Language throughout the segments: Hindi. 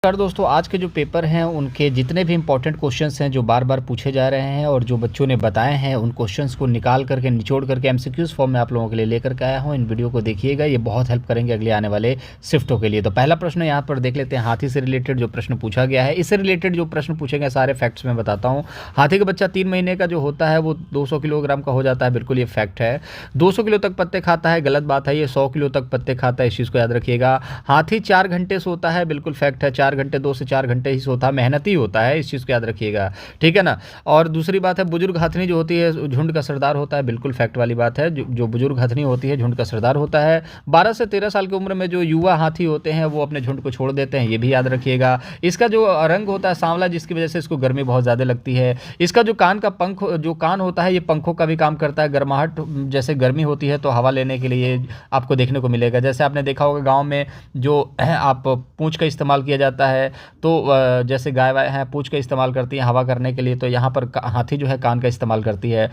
नमस्कार दोस्तों, आज के जो पेपर हैं उनके जितने भी इंपॉर्टेंट क्वेश्चंस हैं जो बार बार पूछे जा रहे हैं और जो बच्चों ने बताए हैं उन क्वेश्चंस को निकाल करके निचोड़ करके एमसीक्यूज फॉर्म में आप लोगों के लिए लेकर के आया हूं। इन वीडियो को देखिएगा, ये बहुत हेल्प करेंगे अगले आने वाले शिफ्टों के लिए। तो पहला प्रश्न यहाँ पर देख लेते हैं, हाथी से रिलेटेड जो प्रश्न पूछा गया है। इससे रिलेटेड जो प्रश्न पूछे गए सारे फैक्ट्स मैं बताता हूँ। हाथी का बच्चा 3 महीने का जो होता है वो 200 किलोग्राम का हो जाता है, बिल्कुल ये फैक्ट है। 200 किलो तक पत्ते खाता है, गलत बात है। ये 100 किलो तक पत्ते खाता है, इस चीज़ को याद रखिएगा। हाथी 4 घंटे सोता है, बिल्कुल फैक्ट है। 4 घंटे 2 से 4 घंटे ही सोता है, मेहनती होता है, इस चीज़ को याद रखिएगा, ठीक है ना। और दूसरी बात है, बुजुर्ग हथनी जो होती है झुंड का सरदार होता है, बिल्कुल फैक्ट वाली बात है। जो बुजुर्ग हथनी होती है झुंड का सरदार होता है। 12 से 13 साल की उम्र में जो युवा हाथी होते हैं वो अपने झुंड को छोड़ देते हैं, ये भी याद रखिएगा। इसका जो रंग होता है सांवला, जिसकी वजह से इसको गर्मी बहुत ज़्यादा लगती है। इसका जो कान का पंख जो कान होता है ये पंखों का भी काम करता है। गर्माहट जैसे गर्मी होती है तो हवा लेने के लिए आपको देखने को मिलेगा। जैसे आपने देखा होगा गाँव में जो आप पूँछ का इस्तेमाल किया जाता है, तो जैसे गाय वाय हैं पूँछ का इस्तेमाल करती हैं हवा करने के लिए, तो यहाँ पर हाथी जो है कान का इस्तेमाल करती है।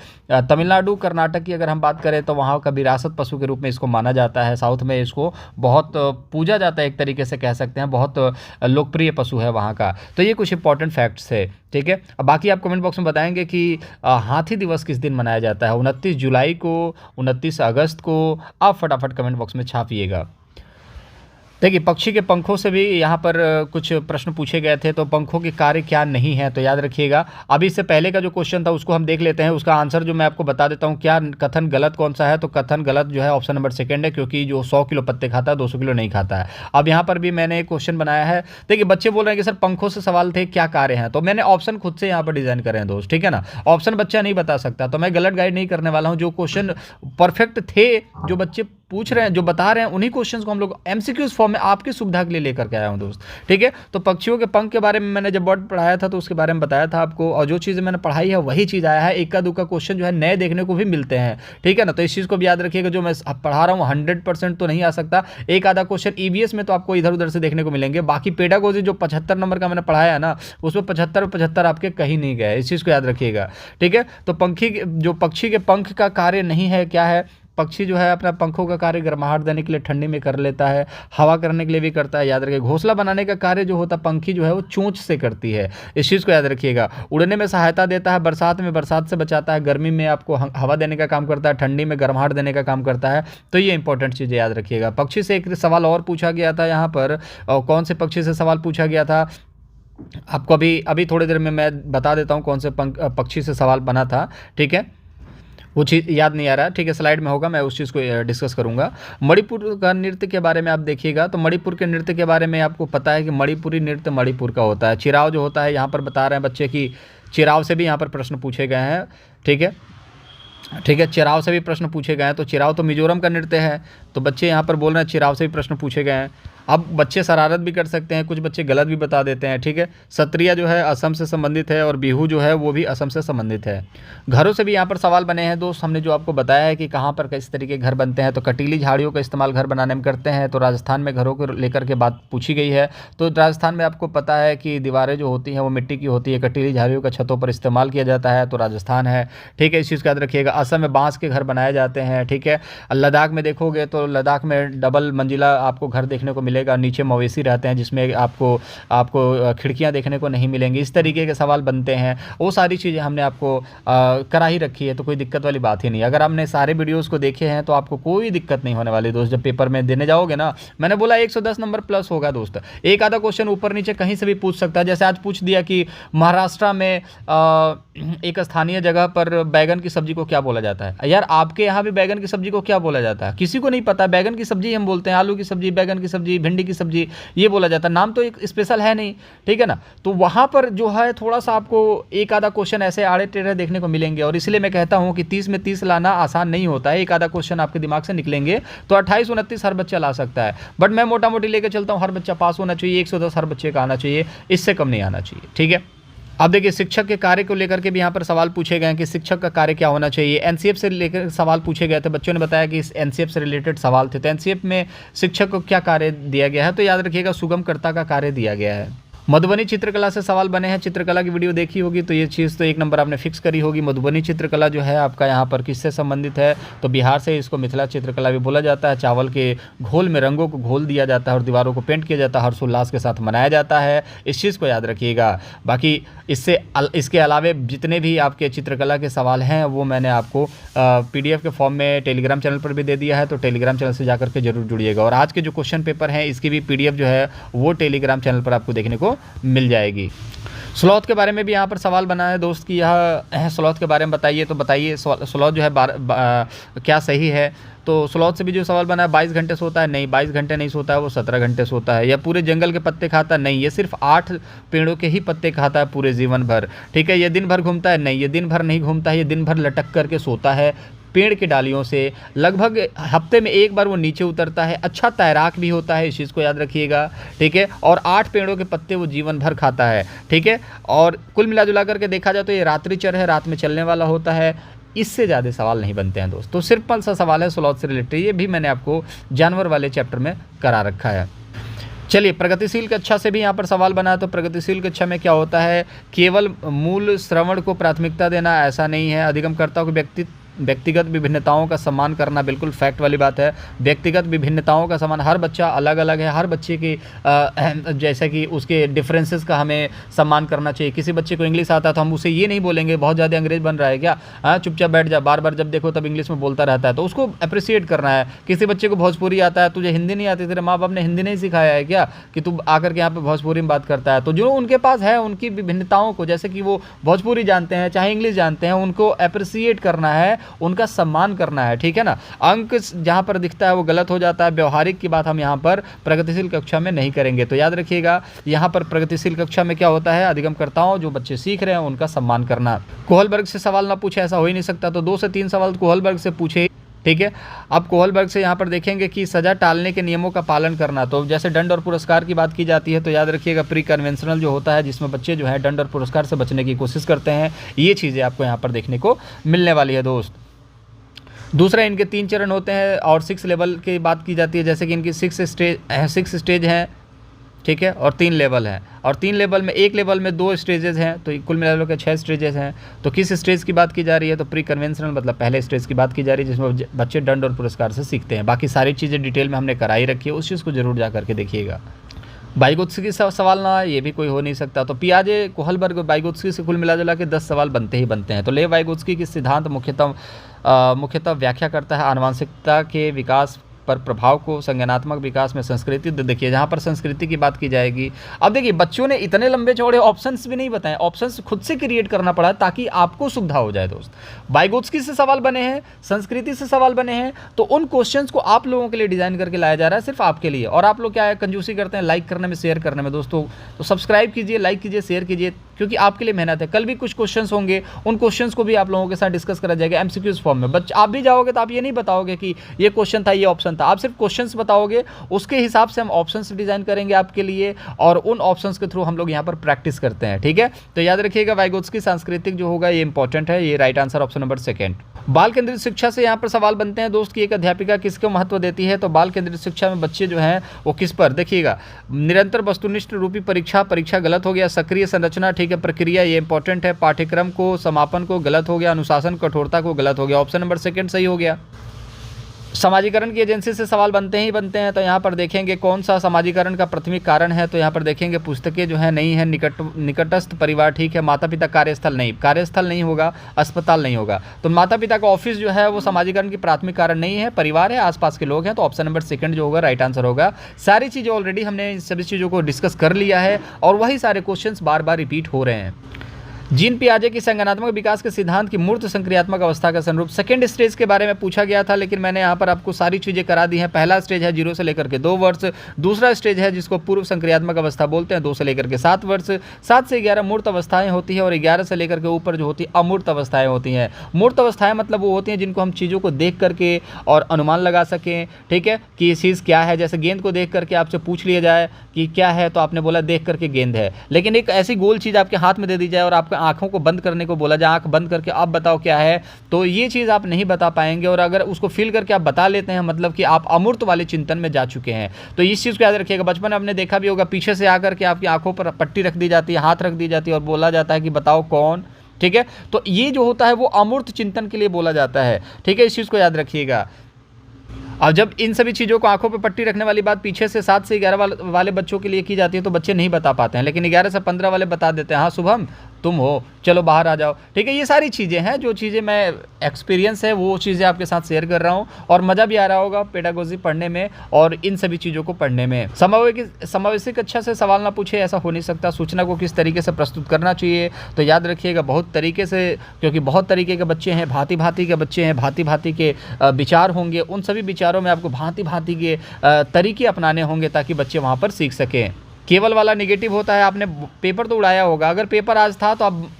तमिलनाडु कर्नाटक की अगर हम बात करें तो वहाँ का विरासत पशु के रूप में इसको माना जाता है। साउथ में इसको बहुत पूजा जाता है, एक तरीके से कह सकते हैं, बहुत लोकप्रिय पशु है वहाँ का। तो ये कुछ इंपॉर्टेंट फैक्ट्स है, ठीक है। अब बाकी आप कमेंट बॉक्स में बताएंगे कि हाथी दिवस किस दिन मनाया जाता है। 29 जुलाई को, 29 अगस्त को, आप फटाफट कमेंट बॉक्स में छापिएगा। देखिए, पक्षी के पंखों से भी यहाँ पर कुछ प्रश्न पूछे गए थे, तो पंखों के कार्य क्या नहीं है, तो याद रखिएगा। अभी इससे पहले का जो क्वेश्चन था उसको हम देख लेते हैं, उसका आंसर जो मैं आपको बता देता हूँ। क्या कथन गलत कौन सा है, तो कथन गलत जो है ऑप्शन नंबर 2 है, क्योंकि जो 100 किलो पत्ते खाता है 200 किलो नहीं खाता है। अब यहाँ पर भी मैंने एक क्वेश्चन बनाया है। देखिए, बच्चे बोल रहे हैं कि सर पंखों से सवाल थे, क्या कार्य हैं, तो मैंने ऑप्शन खुद से यहाँ पर डिजाइन करे हैं दोस्त, ठीक है ना। ऑप्शन बच्चा नहीं बता सकता, तो मैं गलत गाइड नहीं करने वाला हूँ। जो क्वेश्चन परफेक्ट थे, जो बच्चे पूछ रहे हैं, जो बता रहे हैं, उन्हीं क्वेश्चंस को हम लोग एमसीक्यूज फॉर्म में आपकी सुविधा के लिए लेकर के आया हूं दोस्त, ठीक है। तो पक्षियों के पंख के बारे में मैंने जब वर्ड पढ़ाया था तो उसके बारे में बताया था आपको, और जो चीज़ें मैंने पढ़ाई है वही चीज़ आया है। इक्का दुक्का क्वेश्चन जो है नए देखने को भी मिलते हैं, ठीक है ना। तो इस चीज़ को भी याद रखिएगा, जो मैं पढ़ा रहा हूँ 100% तो नहीं आ सकता। एक आधा क्वेश्चन ईवीएस में तो आपको इधर उधर से देखने को मिलेंगे। बाकी पेडागोजी जो 75 नंबर का मैंने पढ़ाया है ना, उसमें 75 आपके कहीं नहीं गए, इस चीज़ को याद रखिएगा, ठीक है। तो पक्षी के पंख का कार्य नहीं है, क्या है। पक्षी जो है अपना पंखों का कार्य गर्माहट देने के लिए ठंडी में कर लेता है, हवा करने के लिए भी करता है, याद रखिए। घोंसला बनाने का कार्य जो होता है पंखी जो है वो चोंच से करती है, इस चीज़ को याद रखिएगा। उड़ने में सहायता देता है, बरसात में बरसात से बचाता है, गर्मी में आपको हवा देने का काम करता है, ठंडी में गर्माहट देने का काम करता है। तो ये इंपॉर्टेंट चीज़ें याद रखिएगा। पक्षी से एक सवाल और पूछा गया था यहाँ पर, और कौन से पक्षी से सवाल पूछा गया था आपको अभी थोड़ी देर में मैं बता देता हूँ कौन से पक्षी से सवाल बना था, ठीक है। वो चीज़ याद नहीं आ रहा है, ठीक है, स्लाइड में होगा, मैं उस चीज़ को डिस्कस करूंगा। मणिपुर का नृत्य के बारे में आप देखिएगा, तो मणिपुर के नृत्य के बारे में आपको पता है कि मणिपुरी नृत्य मणिपुर का होता है। चिराव जो होता है, यहाँ पर बता रहे हैं बच्चे कि चिराव से भी यहाँ पर प्रश्न पूछे गए हैं, ठीक है। चिराव से भी प्रश्न पूछे गए हैं, तो चिराव तो मिजोरम का नृत्य है, तो बच्चे यहाँ पर बोल रहे हैं चिराव से भी प्रश्न पूछे गए हैं। अब बच्चे शरारत भी कर सकते हैं, कुछ बच्चे गलत भी बता देते हैं, ठीक है। सत्रिया जो है असम से संबंधित है और बिहू जो है वो भी असम से संबंधित है। घरों से भी यहाँ पर सवाल बने हैं दोस्त। हमने जो आपको बताया है कि कहाँ पर किस तरीके के घर बनते हैं, तो कटीली झाड़ियों का इस्तेमाल घर बनाने में करते हैं। तो राजस्थान में घरों को लेकर के बात पूछी गई है। तो राजस्थान में आपको पता है कि दीवारें जो होती हैं वो मिट्टी की होती है, कटीली झाड़ियों का छतों पर इस्तेमाल किया जाता है, तो राजस्थान है, ठीक है। इस चीज़ का याद रखिएगा। असम में बाँस के घर बनाए जाते हैं, ठीक है। लद्दाख में देखोगे तो लद्दाख में डबल मंजिला आपको घर देखने को मिलेगा, नीचे मवेशी रहते हैं जिसमें आपको खिड़कियां देखने को नहीं मिलेंगी। इस तरीके के सवाल बनते हैं, वो सारी चीज़ें हमने आपको करा ही रखी है, तो कोई दिक्कत वाली बात ही नहीं। अगर आपने सारे वीडियोस को देखे हैं तो आपको कोई दिक्कत नहीं होने वाली दोस्त। जब पेपर में देने जाओगे ना, मैंने बोला 110 नंबर प्लस होगा दोस्त। एक आधा क्वेश्चन ऊपर नीचे कहीं से भी पूछ सकता है। जैसे आज पूछ दिया कि महाराष्ट्र में एक स्थानीय जगह पर बैगन की सब्जी को क्या बोला जाता है। यार आपके यहाँ भी बैगन की सब्जी को क्या बोला जाता है, किसी को नहीं पता। बैगन की सब्जी हम बोलते हैं, आलू की सब्जी, बैगन की सब्जी, भिंडी की सब्जी, ये बोला जाता है। नाम तो एक स्पेशल है नहीं, ठीक है ना। तो वहाँ पर जो है थोड़ा सा आपको एक आधा क्वेश्चन ऐसे आड़े टेढ़े देखने को मिलेंगे, और इसलिए मैं कहता हूँ कि 30 में 30 लाना आसान नहीं होता है। एक आधा क्वेश्चन आपके दिमाग से निकलेंगे तो 28-29 हर बच्चा ला सकता है, बट मैं मोटा मोटी लेकर चलता हूँ हर बच्चा पास होना चाहिए, 110 हर बच्चे का आना चाहिए, इससे कम नहीं आना चाहिए, ठीक है। अब देखिए, शिक्षक के कार्य को लेकर के भी यहाँ पर सवाल पूछे गए हैं कि शिक्षक का कार्य क्या होना चाहिए। एनसीएफ से लेकर सवाल पूछे गए थे, बच्चों ने बताया कि इस एनसीएफ से रिलेटेड सवाल थे। तो एनसीएफ में शिक्षक को क्या कार्य दिया गया है, तो याद रखिएगा सुगमकर्ता का कार्य दिया गया है। मधुबनी चित्रकला से सवाल बने हैं, चित्रकला की वीडियो देखी होगी तो ये चीज़ तो 1 नंबर आपने फिक्स करी होगी। मधुबनी चित्रकला जो है आपका यहाँ पर किससे संबंधित है, तो बिहार से इसको मिथिला चित्रकला भी बोला जाता है। चावल के घोल में रंगों को घोल दिया जाता है और दीवारों को पेंट किया जाता है, हर्षोल्लास के साथ मनाया जाता है, इस चीज़ को याद रखिएगा। बाकी इसके अलावे जितने भी आपके चित्रकला के सवाल हैं वो मैंने आपको PDF के फॉर्म में टेलीग्राम चैनल पर भी दे दिया है, तो टेलीग्राम चैनल से जाकर के जरूर जुड़िएगा। और आज के जो क्वेश्चन पेपर हैं इसकी भी PDF जो है वो टेलीग्राम चैनल पर आपको देखने को मिल जाएगी। स्लॉथ के बारे में भी यहाँ पर सवाल बना है दोस्त कि यह स्लॉथ के बारे में बताइए, तो बताइए स्लॉथ जो है क्या सही है। तो स्लॉथ से भी जो सवाल बना है 22 घंटे सोता है, नहीं 22 घंटे नहीं सोता है, वो 17 घंटे सोता है। या पूरे जंगल के पत्ते खाता है, नहीं ये सिर्फ 8 पेड़ों के ही पत्ते खाता है पूरे जीवन भर। ठीक है, ये दिन भर घूमता है, नहीं ये दिन भर नहीं घूमता है, ये दिन भर लटक करके सोता है पेड़ की डालियों से। लगभग हफ्ते में 1 बार वो नीचे उतरता है, अच्छा तैराक भी होता है, इस चीज़ को याद रखिएगा। ठीक है, और 8 पेड़ों के पत्ते वो जीवन भर खाता है। ठीक है, और कुल मिला जुला करके देखा जाए तो ये रात्रिचर है, रात में चलने वाला होता है। इससे ज़्यादा सवाल नहीं बनते हैं दोस्त। तो सिंपल सा सवाल है स्लॉथ से रिलेटेड, ये भी मैंने आपको जानवर वाले चैप्टर में करा रखा है। चलिए, प्रगतिशील कक्षा से भी यहाँ पर सवाल बना है। तो प्रगतिशील कक्षा में क्या होता है, केवल मूल श्रवण को प्राथमिकता देना ऐसा नहीं है, अधिगमकर्ता को व्यक्तिगत विभिन्नताओं का सम्मान करना, बिल्कुल फैक्ट वाली बात है। व्यक्तिगत विभिन्नताओं का सम्मान, हर बच्चा अलग अलग है, हर बच्चे की जैसे कि उसके डिफरेंसेस का हमें सम्मान करना चाहिए। किसी बच्चे को इंग्लिश आता है तो हम उसे ये नहीं बोलेंगे बहुत ज़्यादा अंग्रेज बन रहा है क्या, हाँ चुपचाप बैठ जा, बार बार जब देखो तब इंग्लिश में बोलता रहता है, तो उसको अप्रिसिएट करना है। किसी बच्चे को भोजपुरी आता है, तुझे हिंदी नहीं आती, तेरे माँ बाप ने हिंदी नहीं सिखाया है क्या कि तू आकर के यहाँ पर भोजपुरी में बात करता है। तो जो उनके पास है उनकी विभिन्नताओं को, जैसे कि वो भोजपुरी जानते हैं चाहे इंग्लिश जानते हैं, उनको अप्रिसिएट करना है, उनका सम्मान करना है। ठीक है ना, अंक जहां पर दिखता है वो गलत हो जाता है। व्यवहारिक की बात हम यहां पर प्रगतिशील कक्षा में नहीं करेंगे। तो याद रखिएगा, यहां पर प्रगतिशील कक्षा में क्या होता है, अधिगमकर्ताओं जो बच्चे सीख रहे हैं उनका सम्मान करना। कोहलबर्ग से सवाल ना पूछे ऐसा हो ही नहीं सकता, तो 2 से 3 सवाल कोहलबर्ग से पूछे। ठीक है, अब कोहलबर्ग से यहाँ पर देखेंगे कि सजा टालने के नियमों का पालन करना। तो जैसे दंड और पुरस्कार की बात की जाती है, तो याद रखिएगा प्री कन्वेंशनल जो होता है जिसमें बच्चे जो है दंड और पुरस्कार से बचने की कोशिश करते हैं, ये चीज़ें आपको यहाँ पर देखने को मिलने वाली है दोस्त। दूसरा, इनके 3 चरण होते हैं और 6 लेवल की बात की जाती है, जैसे कि इनकी 6 स्टेज हैं। ठीक है, और 3 लेवल हैं, और 3 लेवल में, 1 लेवल में 2 स्टेजेस हैं, तो कुल मिला के 6 स्टेजेस हैं। तो किस स्टेज की बात की जा रही है, तो प्री कन्वेंशनल मतलब पहले स्टेज की बात की जा रही है, जिसमें बच्चे दंड और पुरस्कार से सीखते हैं। बाकी सारी चीज़ें डिटेल में हमने कराई रखी है, उस चीज़ को जरूर जा करके देखिएगा। वाइगोत्स्की की सवाल ना, ये भी कोई हो नहीं सकता। तो पियाजे, कोहलबर्ग, वाइगोत्स्की से कुल मिला जुला के 10 सवाल बनते ही बनते हैं। तो लेव वाइगोत्स्की की सिद्धांत मुख्यतः व्याख्या करता है आनुवंशिकता के विकास पर प्रभाव को, संज्ञानात्मक विकास में संस्कृति। देखिए जहाँ पर संस्कृति की बात की जाएगी, अब देखिए बच्चों ने इतने लंबे चौड़े ऑप्शंस भी नहीं बताए, ऑप्शंस खुद से क्रिएट करना पड़ा ताकि आपको सुविधा हो जाए दोस्त। वाइगोत्स्की से सवाल बने हैं, संस्कृति से सवाल बने हैं, तो उन क्वेश्चंस को आप लोगों के लिए डिजाइन करके लाया जा रहा है, सिर्फ आपके लिए। और आप लोग क्या है, कंजूसी करते हैं लाइक करने में, शेयर करने में दोस्तों। तो सब्सक्राइब कीजिए, लाइक कीजिए, शेयर कीजिए, क्योंकि आपके लिए मेहनत है। कल भी कुछ क्वेश्चंस होंगे, उन क्वेश्चंस को भी आप लोगों के साथ डिस्कस करा जाएगा एमसीक्यूज फॉर्म में। बच्चे आप भी जाओगे तो आप ये नहीं बताओगे कि ये क्वेश्चन था, ये ऑप्शन था, आप सिर्फ क्वेश्चंस बताओगे, उसके हिसाब से हम ऑप्शंस डिजाइन करेंगे आपके लिए, और उन ऑप्शंस के थ्रू हम लोग यहाँ पर प्रैक्टिस करते हैं। ठीक है, तो याद रखिएगा वाइगोत्स्की सांस्कृतिक जो होगा ये इंपॉर्टेंट है, ये राइट आंसर ऑप्शन नंबर 2। बाल केंद्रित शिक्षा से यहाँ पर सवाल बनते हैं दोस्त कि एक अध्यापिका किसको महत्व देती है। तो बाल केंद्रित शिक्षा में बच्चे जो हैं वो किस पर, देखिएगा निरंतर वस्तुनिष्ठ रूपी परीक्षा गलत हो गया। सक्रिय संरचना, ठीक है, प्रक्रिया ये इंपॉर्टेंट है। पाठ्यक्रम को, समापन को गलत हो गया। अनुशासन, कठोरता को गलत हो गया। ऑप्शन नंबर 2 सही हो गया। समाजीकरण की एजेंसी से सवाल बनते ही बनते हैं। तो यहाँ पर देखेंगे कौन सा समाजीकरण का प्राथमिक कारण है। तो यहाँ पर देखेंगे पुस्तकें जो है नहीं है, निकटस्थ परिवार, ठीक है। माता पिता, कार्यस्थल नहीं होगा, अस्पताल नहीं होगा। तो माता पिता का ऑफिस जो है वो समाजीकरण की प्राथमिक कारण नहीं है, परिवार है, आसपास के लोग हैं। तो ऑप्शन नंबर 2 जो होगा राइट आंसर होगा। सारी चीज़ें ऑलरेडी हमने सभी चीज़ों को डिस्कस कर लिया है और वही सारे क्वेश्चन बार बार रिपीट हो रहे हैं। जीन पियाजे की संज्ञानात्मक विकास के सिद्धांत की मूर्त संक्रियात्मक अवस्था का संरूप, 2nd स्टेज के बारे में पूछा गया था, लेकिन मैंने यहाँ पर आपको सारी चीज़ें करा दी हैं। पहला स्टेज है 0 से लेकर के 2 वर्ष। दूसरा स्टेज है जिसको पूर्व संक्रियात्मक अवस्था बोलते हैं, 2 से लेकर के 7 वर्ष। 7 से 11 मूर्त अवस्थाएं होती है और 11 से लेकर के ऊपर जो होती है अमूर्त अवस्थाएं होती हैं। मूर्त अवस्थाएं मतलब वो होती हैं जिनको हम चीज़ों को देख करके और अनुमान लगा सकें, ठीक है, कि ये चीज़ क्या है। जैसे गेंद को देख करके आपसे पूछ लिया जाए कि क्या है, तो आपने बोला देख करके गेंद है, लेकिन एक ऐसी गोल चीज़ आपके हाथ में दे दी जाए और आपका आँखों को बंद करने को बोला जाए, आँख बंद करके आप बताओ क्या है, तो ये चीज़ आप नहीं बता पाएंगे। और अगर उसको फील करके आप बता लेते हैं मतलब कि आप अमूर्त वाले चिंतन में जा चुके हैं। तो इस चीज़ को याद रखिएगा। बचपन में आपने देखा भी होगा, पीछे से आकर के आपकी आंखों पर पट्टी रख दी जाती है, हाथ रख दी जाती है और बोला जाता है कि बताओ कौन, ठीक है। तो ये जो होता है वो अमूर्त चिंतन के लिए बोला जाता है, ठीक है। इस चीज़ को याद रखिएगा। और जब इन सभी चीज़ों को आंखों पे पट्टी रखने वाली बात पीछे से 7 से 11 वाले बच्चों के लिए की जाती है तो बच्चे नहीं बता पाते हैं, लेकिन 11 से 15 वाले बता देते हैं, हाँ शुभम तुम हो, चलो बाहर आ जाओ, ठीक है। ये सारी चीज़ें हैं जो चीज़ें मैं एक्सपीरियंस है वो चीज़ें आपके साथ शेयर कर रहा हूँ और मज़ा भी आ रहा होगा पेडागोजी पढ़ने में और इन सभी चीज़ों को पढ़ने में। समावेशी कक्षा से सवाल ना पूछे, ऐसा हो नहीं सकता। सूचना को किस तरीके से प्रस्तुत करना चाहिए, तो याद रखिएगा बहुत तरीके से, क्योंकि बहुत तरीके के बच्चे हैं, भांति भांति के बच्चे हैं, भांति भांति के विचार होंगे। उन सभी विचारों में आपको भांति भांति के तरीके अपनाने होंगे ताकि बच्चे वहाँ पर सीख सकें। केवल वाला नेगेटिव होता है, आपने पेपर तो उड़ाया होगा, अगर पेपर आज था तो आप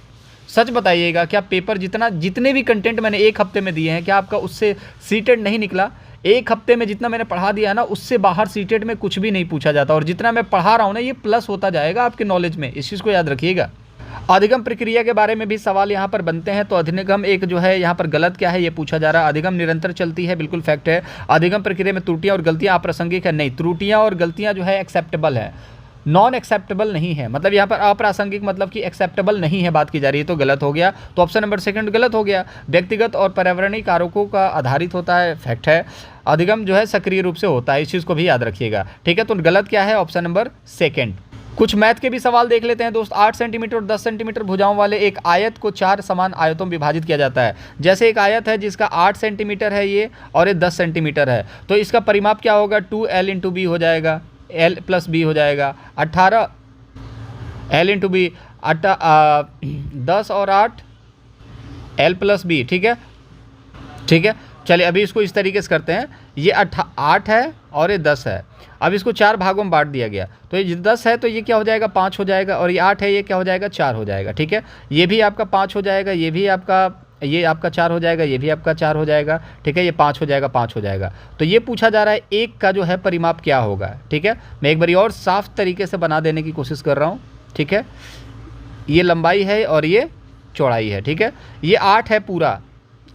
सच बताइएगा क्या पेपर जितने भी कंटेंट मैंने एक हफ्ते में दिए हैं क्या आपका उससे सीटेड नहीं निकला? एक हफ्ते में जितना मैंने पढ़ा दिया है ना उससे बाहर सीटेड में कुछ भी नहीं पूछा जाता, और जितना मैं पढ़ा रहा हूँ ना ये प्लस होता जाएगा आपके नॉलेज में, इस चीज़ को याद रखिएगा। अधिगम प्रक्रिया के बारे में भी सवाल यहाँ पर बनते हैं, तो अधिगम एक जो है यहाँ पर गलत क्या है ये पूछा जा रहा है। अधिगम निरंतर चलती है, बिल्कुल फैक्ट है। अधिगम प्रक्रिया में त्रुटियाँ और गलतियाँ अप्रासंगिक है, नहीं, त्रुटियाँ और गलतियाँ जो है एक्सेप्टेबल है, नॉन एक्सेप्टेबल नहीं है। मतलब यहाँ पर अप्रासंगिक मतलब कि एक्सेप्टेबल नहीं है बात की जा रही है, तो गलत हो गया। तो ऑप्शन नंबर सेकंड गलत हो गया। व्यक्तिगत और पर्यावरणीय कारकों का आधारित होता है, फैक्ट है। अधिगम जो है सक्रिय रूप से होता है, इस चीज़ को भी याद रखिएगा, ठीक है। तो गलत क्या है? Option number second. कुछ मैथ के भी सवाल देख लेते हैं दोस्त। 8 सेंटीमीटर और 10 सेंटीमीटर भुजाओं वाले एक आयत को 4 समान आयतों में विभाजित किया जाता है। जैसे एक आयत है जिसका 8 सेंटीमीटर है ये और ये 10 सेंटीमीटर है, तो इसका परिमाप क्या होगा? 2L इंटू बी हो जाएगा, L प्लस बी हो जाएगा। 18 L इंटू बी, 10 और 8 L प्लस बी, ठीक है, ठीक है। चलिए अभी इसको इस तरीके से करते हैं, ये 8 है और ये 10 है। अब इसको 4 भागों में बांट दिया गया, तो ये 10 है तो ये क्या हो जाएगा? 5 हो जाएगा, और ये 8 है ये क्या हो जाएगा? 4 हो जाएगा, ठीक है। ये भी आपका 5 हो जाएगा, ये भी आपका 4 हो जाएगा, ये भी आपका 4 हो जाएगा, ठीक है। ये 5 हो जाएगा, 5 हो जाएगा। तो ये पूछा जा रहा है एक का जो है परिमाप क्या होगा, ठीक है। मैं एक बार और साफ तरीके से बना देने की कोशिश कर रहा हूँ, ठीक है। ये लंबाई है और ये चौड़ाई है, ठीक है। ये 8 है पूरा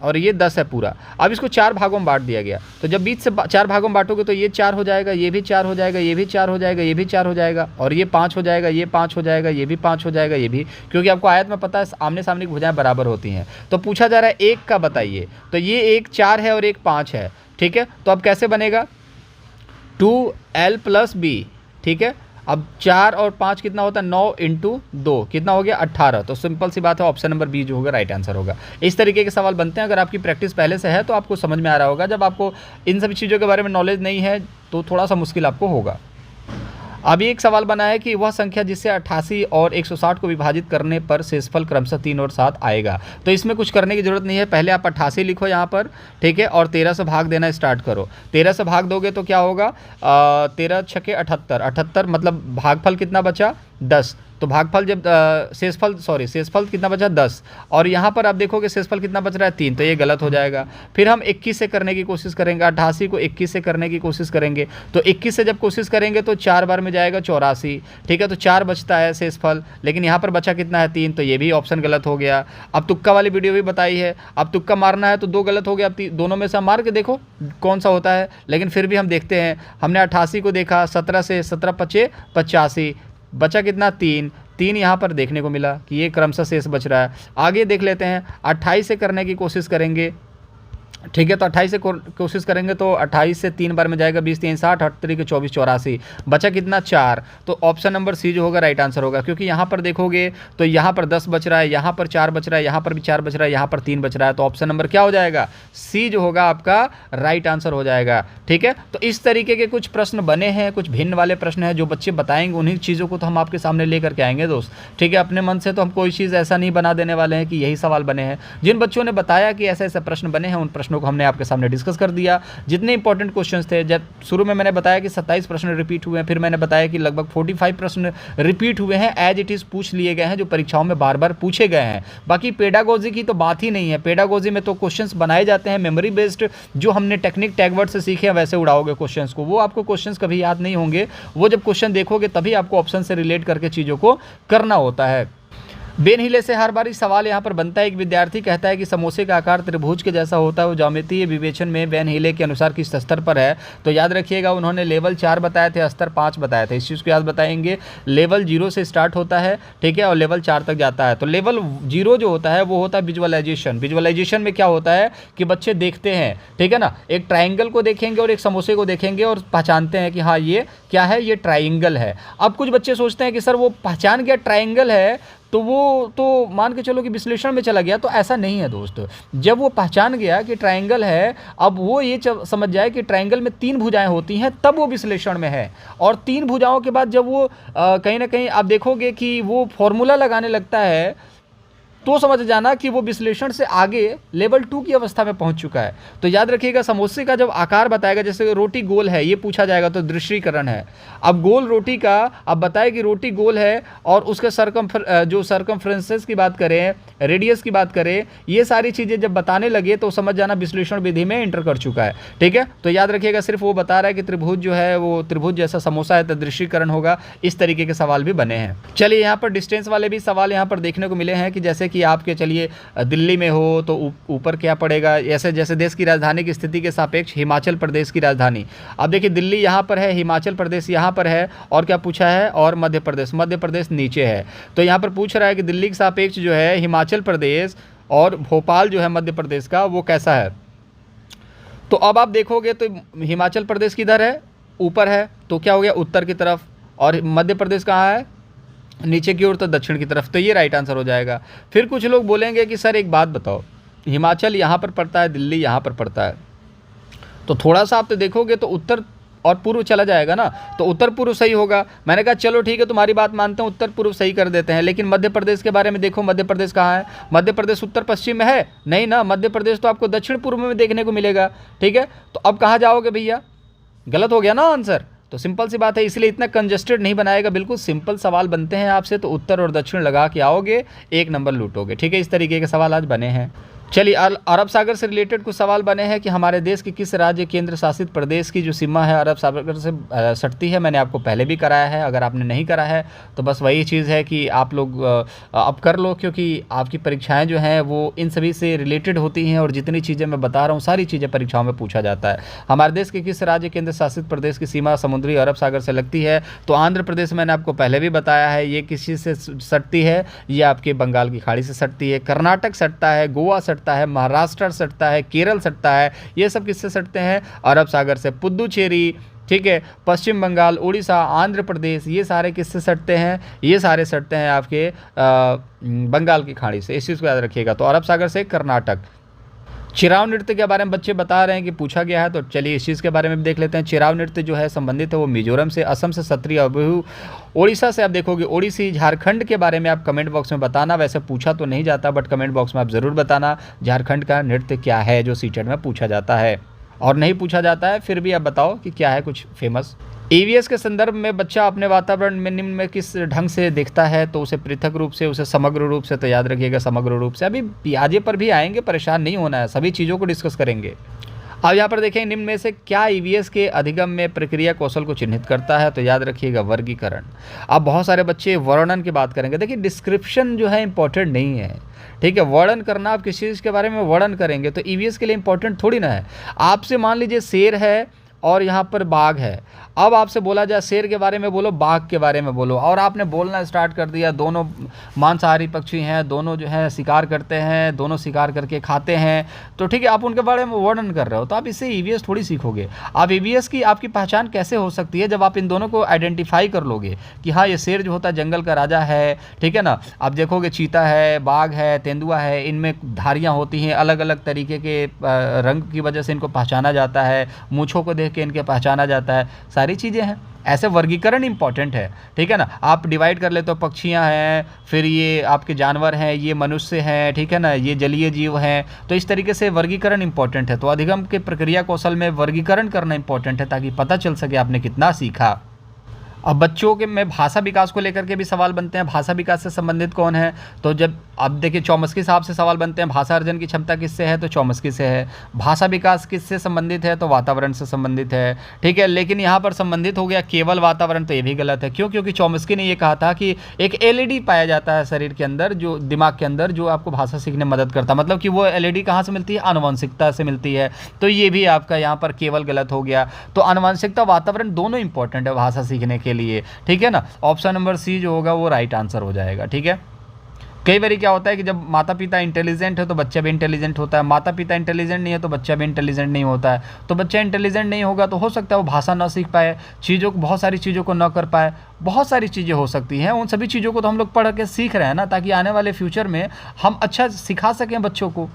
और ये 10 है पूरा। अब इसको 4 भागों में बांट दिया गया, तो जब बीच से 4 भागों में बांटोगे तो ये 4 हो जाएगा, ये भी 4 हो जाएगा, ये भी 4 हो जाएगा, ये भी 4 हो जाएगा, और ये 5 हो जाएगा, ये 5 हो जाएगा, ये भी 5 हो जाएगा, ये भी, क्योंकि आपको आयत में पता है आमने सामने की भुजाएं बराबर होती हैं। तो पूछा जा रहा है एक का बताइए, तो ये एक 4 है और एक 5 है, ठीक है। तो अब कैसे बनेगा? 2L प्लस बी, ठीक है। अब 4 और 5 कितना होता है? 9 इंटू 2 कितना हो गया? 18। तो सिंपल सी बात है, ऑप्शन नंबर बी जो होगा राइट आंसर होगा। इस तरीके के सवाल बनते हैं। अगर आपकी प्रैक्टिस पहले से है तो आपको समझ में आ रहा होगा, जब आपको इन सभी चीज़ों के बारे में नॉलेज नहीं है तो थोड़ा सा मुश्किल आपको होगा। अब एक सवाल बना है कि वह संख्या जिससे 88 और 160 को विभाजित करने पर शेषफल क्रमशः 3 और 7 आएगा। तो इसमें कुछ करने की जरूरत नहीं है, पहले आप 88 लिखो यहाँ पर, ठीक है, और 13 से भाग देना स्टार्ट करो। 13 से भाग दोगे तो क्या होगा? 13 छके 78, 78 मतलब भागफल कितना बचा? 10। तो भागफल जब शेषफल कितना बचा? 10। और यहाँ पर आप देखोगे शेषफल कितना बच रहा है? 3, तो ये गलत हो जाएगा। फिर हम 21 से करने की कोशिश करेंगे, 88 को 21 से करने की कोशिश करेंगे, तो 21 से जब कोशिश करेंगे तो 4 बार में जाएगा 84, ठीक है। तो 4 बचता है शेषफल, लेकिन यहाँ पर बचा कितना है? 3, तो ये भी ऑप्शन गलत हो गया। अब तुक्का वाली वीडियो भी बताई है, अब तुक्का मारना है तो 2 गलत हो गया। अब दोनों में से मार के देखो कौन सा होता है, लेकिन फिर भी हम देखते हैं। हमने 88 को देखा, 17 से 17 पचे 85, बचा कितना? 3 यहाँ पर देखने को मिला कि ये क्रमशः शेष बच रहा है। आगे देख लेते हैं, 28 से करने की कोशिश करेंगे, ठीक है। तो 28 से कोशिश करेंगे तो 28 से 3 बार में जाएगा, 20 3 60, 38 के 24 84, बचा कितना? 4। तो ऑप्शन नंबर सी जो होगा राइट आंसर होगा, क्योंकि यहाँ पर देखोगे तो यहाँ पर 10 बच रहा है, यहाँ पर 4 बच रहा है, यहाँ पर भी 4 बच रहा है, यहाँ पर 3 बच रहा है। तो ऑप्शन नंबर क्या हो जाएगा? सी जो होगा आपका राइट आंसर हो जाएगा, ठीक है। तो इस तरीके के कुछ प्रश्न बने हैं, कुछ भिन्न वाले प्रश्न हैं जो बच्चे बताएंगे, उन्हीं चीज़ों को तो हम आपके सामने लेकर के आएंगे दोस्त, ठीक है। अपने मन से तो हम कोई चीज़ ऐसा नहीं बना देने वाले हैं कि यही सवाल बने हैं। जिन बच्चों ने बताया कि ऐसे ऐसे प्रश्न बने हैं, उन प्रश्नों को हमने आपके सामने डिस्कस कर दिया। जितने इंपॉर्टेंट क्वेश्चंस थे, जब शुरू में मैंने बताया कि 27 प्रश्न रिपीट हुए हैं, फिर मैंने बताया कि लगभग 45 प्रश्न रिपीट हुए हैं, एज इट इज़ पूछ लिए गए हैं, जो परीक्षाओं में बार बार पूछे गए हैं। बाकी पेडागोजी की तो बात ही नहीं है। पेडागोजी में तो क्वेश्चंस बनाए जाते हैं मेमोरी बेस्ड, जो हमने टेक्निक टैगवर्ड से सीखे हैं वैसे उड़ाओगे क्वेश्चंस को, वो आपको क्वेश्चंस कभी याद नहीं होंगे। वो जब क्वेश्चन देखोगे तभी आपको ऑप्शन से रिलेट करके चीज़ों को करना होता है। बेनहीले से हर बार इस सवाल यहाँ पर बनता है। एक विद्यार्थी कहता है कि समोसे का आकार त्रिभुज के जैसा होता है, वो ज्यामितीय विवेचन में बेनहीले के अनुसार किस स्तर पर है। तो याद रखिएगा, उन्होंने लेवल 4 बताए थे, स्तर 5 बताए थे। इस चीज़ को याद बताएंगे। लेवल 0 से स्टार्ट होता है, ठीक है, और लेवल 4 तक जाता है। तो लेवल 0 जो होता है वो होता है विजुअलाइजेशन। विजुअलाइजेशन में क्या होता है कि बच्चे देखते हैं, ठीक है ना, एक ट्राइंगल को देखेंगे और एक समोसे को देखेंगे और पहचानते हैं कि हाँ ये क्या है, ये ट्राइंगल है। अब कुछ बच्चे सोचते हैं कि सर वो पहचान गया ट्राइंगल है तो वो तो मान के चलो कि विश्लेषण में चला गया। तो ऐसा नहीं है दोस्त। जब वो पहचान गया कि ट्रायंगल है, अब वो ये समझ जाए कि ट्रायंगल में 3 भुजाएं होती हैं, तब वो विश्लेषण में है। और 3 भुजाओं के बाद जब वो कहीं ना कहीं आप देखोगे कि वो फॉर्मूला लगाने लगता है, तो समझ जाना कि वो विश्लेषण से आगे लेवल 2 की अवस्था में पहुंच चुका है। तो याद रखिएगा, समोसे का जब आकार बताएगा, जैसे रोटी गोल है ये पूछा जाएगा तो दृश्यीकरण है। अब गोल रोटी का अब बताए कि रोटी गोल है और उसके जो सर्कमफ्रेंसेस की बात करें, रेडियस की बात करें, ये सारी चीज़ें जब बताने लगे तो समझ जाना विश्लेषण विधि में एंटर कर चुका है। ठीक है, तो याद रखिएगा, सिर्फ वो बता रहा है कि त्रिभुज जो है वो त्रिभुज जैसा समोसा है तो दृश्यीकरण होगा। इस तरीके के सवाल भी बने हैं। चलिए, यहाँ पर डिस्टेंस वाले भी सवाल यहाँ पर देखने को मिले हैं कि जैसे कि आपके चलिए दिल्ली में हो तो ऊपर क्या पड़ेगा, ऐसे जैसे देश की राजधानी की स्थिति के सापेक्ष हिमाचल प्रदेश की राजधानी। अब देखिए, दिल्ली यहाँ पर है, हिमाचल प्रदेश यहाँ पर है, और क्या पूछा है, और मध्य प्रदेश नीचे है। तो यहाँ पर पूछ रहा है कि दिल्ली के सापेक्ष जो है हिमाचल प्रदेश और भोपाल जो है मध्य प्रदेश का, वो कैसा है। तो अब आप देखोगे तो हिमाचल प्रदेश किधर है, ऊपर है, तो क्या हो गया, उत्तर की तरफ, और मध्य प्रदेश कहाँ है, नीचे की ओर, तो दक्षिण की तरफ। तो ये राइट आंसर हो जाएगा। फिर कुछ लोग बोलेंगे कि सर एक बात बताओ, हिमाचल यहाँ पर पड़ता है, दिल्ली यहाँ पर पड़ता है, तो थोड़ा सा आप तो देखोगे तो उत्तर और पूर्व चला जाएगा ना, तो उत्तर पूर्व सही होगा। मैंने कहा चलो ठीक है, तुम्हारी बात मानते हैं, उत्तर पूर्व सही कर देते हैं। लेकिन मध्य प्रदेश के बारे में देखो, मध्य प्रदेश कहाँ है, मध्य प्रदेश उत्तर पश्चिम में है नहीं ना, मध्य प्रदेश तो आपको दक्षिण पूर्व में देखने को मिलेगा। ठीक है, तो अब कहाँ जाओगे भैया, गलत हो गया ना आंसर। तो सिंपल सी बात है, इसलिए इतना कंजस्टेड नहीं बनाएगा, बिल्कुल सिंपल सवाल बनते हैं आपसे, तो उत्तर और दक्षिण लगा के आओगे, 1 नंबर लूटोगे। ठीक है, इस तरीके के सवाल आज बने हैं। चलिए, अरब सागर से रिलेटेड कुछ सवाल बने हैं कि हमारे देश के किस राज्य केंद्र शासित प्रदेश की जो सीमा है अरब सागर से सटती है। मैंने आपको पहले भी कराया है, अगर आपने नहीं करा है तो बस वही चीज़ है कि आप लोग अब कर लो, क्योंकि आपकी परीक्षाएं जो हैं वो इन सभी से रिलेटेड होती हैं, और जितनी चीज़ें मैं बता रहा हूँ सारी चीज़ें परीक्षाओं में पूछा जाता है। हमारे देश के किस राज्य केंद्र शासित प्रदेश की सीमा समुद्री अरब सागर से लगती है। तो आंध्र प्रदेश मैंने आपको पहले भी बताया है, ये किस चीज़ से सटती है, ये आपके बंगाल की खाड़ी से सटती है। कर्नाटक सटता है, गोवा सटता है, महाराष्ट्र सटता है, केरल सटता है। ये सब किससे सटते हैं, अरब सागर से। पुदुचेरी, ठीक है, पश्चिम बंगाल, उड़ीसा, आंध्र प्रदेश, ये सारे किससे सटते हैं, ये सारे सटते हैं आपके बंगाल की खाड़ी से। इस चीज़ को याद रखिएगा। तो अरब सागर से कर्नाटक। चिराव नृत्य के बारे में बच्चे बता रहे हैं कि पूछा गया है, तो चलिए इस चीज़ के बारे में भी देख लेते हैं। चिराव नृत्य जो है संबंधित है वो मिजोरम से, असम से सत्रिय अबहू, ओडिशा से आप देखोगे ओडिसी, झारखंड के बारे में आप कमेंट बॉक्स में बताना। वैसे पूछा तो नहीं जाता, बट कमेंट बॉक्स में आप ज़रूर बताना झारखंड का नृत्य क्या है जो सीटेट में पूछा जाता है, और नहीं पूछा जाता है फिर भी आप बताओ कि क्या है कुछ फेमस। ईवीएस के संदर्भ में बच्चा अपने वातावरण में निम्न में किस ढंग से देखता है, तो उसे पृथक रूप से, उसे समग्र रूप से। तो याद रखिएगा समग्र रूप से। अभी पियाजे पर भी आएंगे, परेशान नहीं होना है, सभी चीज़ों को डिस्कस करेंगे। अब यहाँ पर देखें, निम्न में से क्या ईवीएस के अधिगम में प्रक्रिया कौशल को चिन्हित करता है। तो याद रखिएगा वर्गीकरण। अब बहुत सारे बच्चे वर्णन की बात करेंगे। देखिए, डिस्क्रिप्शन जो है इंपॉर्टेंट नहीं है, ठीक है, वर्णन करना। आप किसी चीज़ के बारे में वर्णन करेंगे तो ईवीएस के लिए इंपॉर्टेंट थोड़ी ना है। आपसे मान लीजिए शेर है और यहाँ पर बाघ है, अब आपसे बोला जाए शेर के बारे में बोलो, बाघ के बारे में बोलो, और आपने बोलना स्टार्ट कर दिया। दोनों मांसाहारी पक्षी हैं, दोनों जो है शिकार करते हैं, दोनों शिकार करके खाते हैं, तो ठीक है, आप उनके बारे में वर्णन कर रहे हो, तो आप इससे ईवीएस थोड़ी सीखोगे। आप ईवीएस की आपकी पहचान कैसे हो सकती है, जब आप इन दोनों को आइडेंटिफाई कर लोगे कि हाँ ये शेर जो होता है जंगल का राजा है, ठीक है ना। आप देखोगे चीता है, बाघ है, तेंदुआ है, इनमें धारियाँ होती हैं, अलग अलग तरीके के रंग की वजह से इनको पहचाना जाता है, मूँछों को देख के इनके पहचाना जाता है, सारी चीज़ें हैं। ऐसे वर्गीकरण इंपॉर्टेंट है, ठीक है ना। आप डिवाइड कर ले तो पक्षियां हैं, फिर ये आपके जानवर हैं, ये मनुष्य हैं, ठीक है ना, ये जलीय जीव हैं। तो इस तरीके से वर्गीकरण इंपॉर्टेंट है। तो अधिगम के प्रक्रिया कौशल में वर्गीकरण करना इंपॉर्टेंट है, ताकि पता चल सके आपने कितना सीखा। अब बच्चों के में भाषा विकास को लेकर के भी सवाल बनते हैं। भाषा विकास से संबंधित कौन है, तो जब अब देखिए चौमस्की साहब से सवाल बनते हैं, भाषा अर्जन की क्षमता किससे है, तो चौमस्की से है। भाषा विकास किससे संबंधित है, तो वातावरण से संबंधित है, ठीक है। लेकिन यहाँ पर संबंधित हो गया केवल वातावरण, तो ये भी गलत है। क्यों? क्योंकि चौमस्की ने ये कहा था कि एक एलईडी पाया जाता है शरीर के अंदर, जो दिमाग के अंदर, जो आपको भाषा सीखने में मदद करता है। मतलब कि वो एलईडी कहाँ से मिलती है, आनुवंशिकता से मिलती है। तो ये भी आपका यहाँ पर केवल गलत हो गया। तो आनुवंशिकता वातावरण दोनों इंपॉर्टेंट है भाषा सीखने के लिए, ठीक है ना। ऑप्शन नंबर सी जो होगा वो राइट आंसर हो जाएगा, ठीक है। कई बार क्या होता है कि जब माता पिता इंटेलिजेंट है तो बच्चा भी इंटेलिजेंट होता है, माता पिता इंटेलिजेंट नहीं है तो बच्चा भी इंटेलिजेंट नहीं होता है। तो बच्चा इंटेलिजेंट नहीं होगा तो हो सकता है वो भाषा ना सीख पाए, चीज़ों को, बहुत सारी चीज़ों को ना कर पाए, बहुत सारी चीज़ें हो सकती हैं। उन सभी चीज़ों को तो हम लोग पढ़ के सीख रहे हैं ना, ताकि आने वाले फ्यूचर में हम अच्छा सिखा सकें बच्चों को।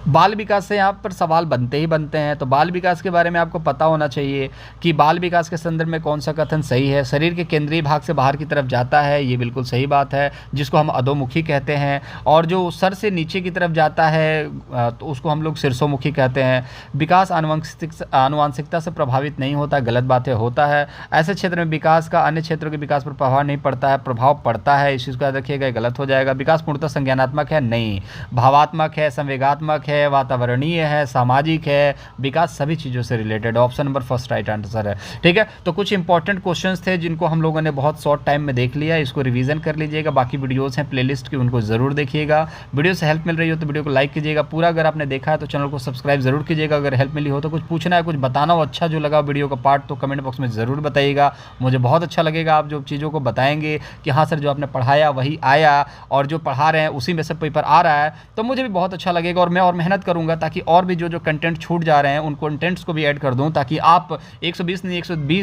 बाल विकास से यहाँ पर सवाल बनते ही बनते हैं। तो बाल विकास के बारे में आपको पता होना चाहिए कि बाल विकास के संदर्भ में कौन सा कथन सही है। शरीर के केंद्रीय भाग से बाहर की तरफ जाता है, ये बिल्कुल सही बात है, जिसको हम अधोमुखी कहते हैं। और जो सर से नीचे की तरफ जाता है तो उसको हम लोग शीर्षोमुखी कहते हैं। विकास आनुवांशिकता से प्रभावित नहीं होता, गलत बात है, होता है। ऐसे क्षेत्र में विकास का अन्य क्षेत्रों के विकास पर प्रभाव नहीं पड़ता है, प्रभाव पड़ता है, इस चीज़ को याद रखिएगा, गलत हो जाएगा। विकास पूर्णतः संज्ञानात्मक है, नहीं, भावात्मक है, संवेगात्मक है, वातावरणीय है, सामाजिक है। विकास सभी चीज़ों से related. Option number first right answer है, ठीक है। तो कुछ इंपॉर्टेंट क्वेश्चंस थे जिनको हम लोगों ने बहुत शॉर्ट टाइम में देख लिया, इसको रिवीजन कर लीजिएगा। बाकी वीडियोस हैं प्लेलिस्ट की, उनको ज़रूर देखिएगा। वीडियो से हेल्प मिल रही हो तो वीडियो को लाइक कीजिएगा। पूरा अगर आपने देखा है तो चैनल को सब्सक्राइब जरूर कीजिएगा। अगर हेल्प मिली हो तो कुछ पूछना है, कुछ बताना हो, अच्छा जो लगा वीडियो का पार्ट, तो कमेंट बॉक्स में ज़रूर बताइएगा। मुझे बहुत अच्छा लगेगा आप जो चीज़ों को बताएंगे कि हाँ सर जो आपने पढ़ाया वही आया, और जो पढ़ा रहे हैं उसी में से पेपर आ रहा है, तो मुझे भी बहुत अच्छा लगेगा। और मैं और मेहनत करूँगा ताकि और भी जो कंटेंट छूट जा रहे हैं उन कंटेंट्स को भी ऐड कर दूं, ताकि आप 110 नहीं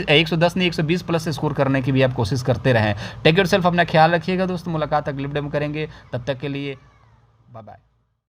120 प्लस स्कोर करने की भी आप कोशिश करते रहें। टेक योरसेल्फ, अपना ख्याल रखिएगा दोस्तों। मुलाकात अगले वीडियो में करेंगे, तब तक के लिए बाय बाय।